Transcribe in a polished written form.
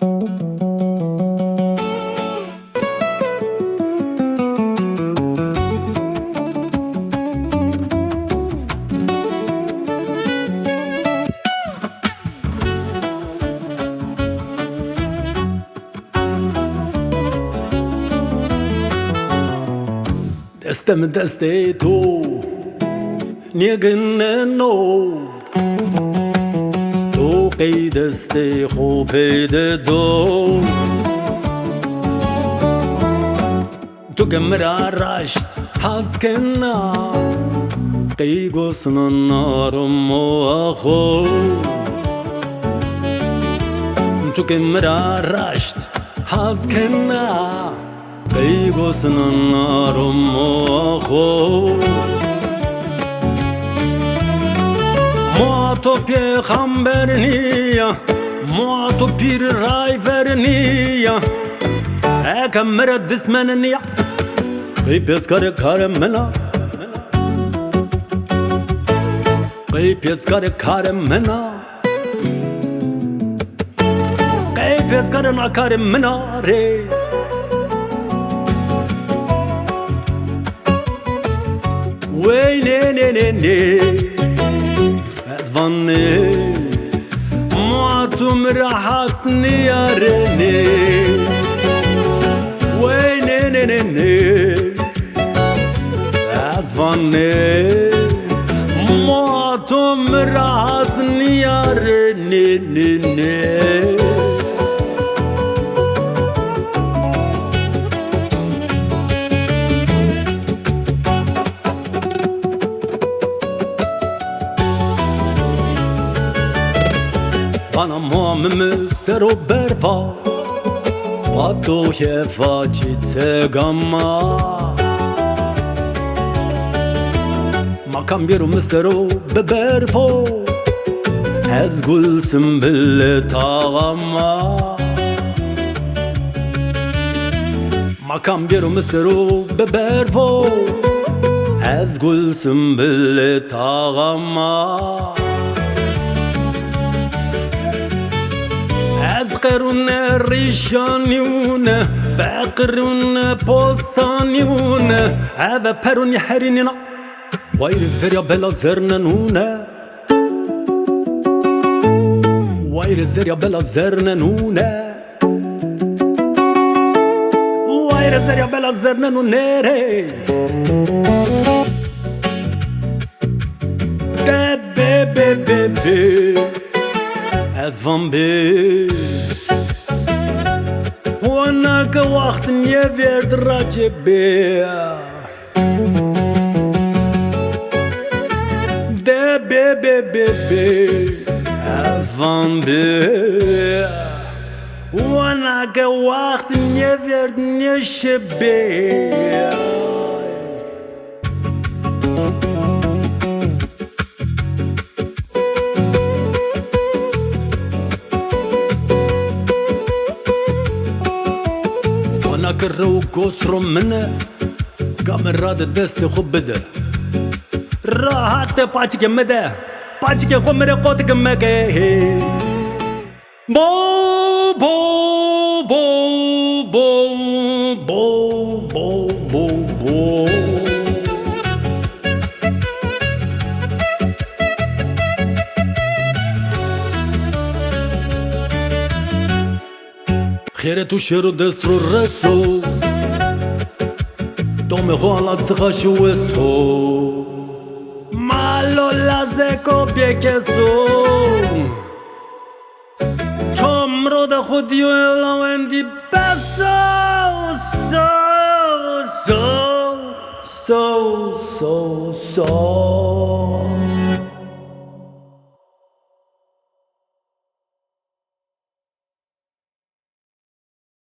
دستم دست تو نیگننو تو قید است خوب دو تو که مرا رشت هست کنا قیگوسن نارم و آخو تو که مرا رشت هست کنا قیگوسن نارم و آخو ما تو پیغمبر نیا ما تو پیر رایور نیا اکم مرا دسمن نیا قی پیسکار کار منا قی پیسکار کار منا قی پیسکار ناکار منا ری وی نه نه نه نه از وانه ما تو مرا هست نیارنه وی نه نه نه نه از وانه ما تو مرا هست نیارنه نه نه Bana muameme sero berva Pato hefa çitse gamma Makam yerum sero bebervo Ez gul sümbülle tağama Makam yerum sero bebervo Ez gul sümbülle tağama از قرون ریشانیون فقرون پوسانیون هذا پرون حرینینا ویر زریا بلا زرننونه ویر زریا بلا زرننونه ویر زریا بلا زرننونه ری ده بی از وان بی وانا که وقت نیورد راجبی ده بی از وان بی وانا که وقت نیورد نشبی کرو گسرو منه کامرا دست خوب بده راحت پاچ که مده پاچ که خو میره قوت که مگه بو بو بو بو بو بو بو بو خیره تو شروع دست رو رسو دوم خوالات سخاش وستو مالو لازه کو بیکسو توم رو ده خودیو الاوندی بسو سو سو سو سو سو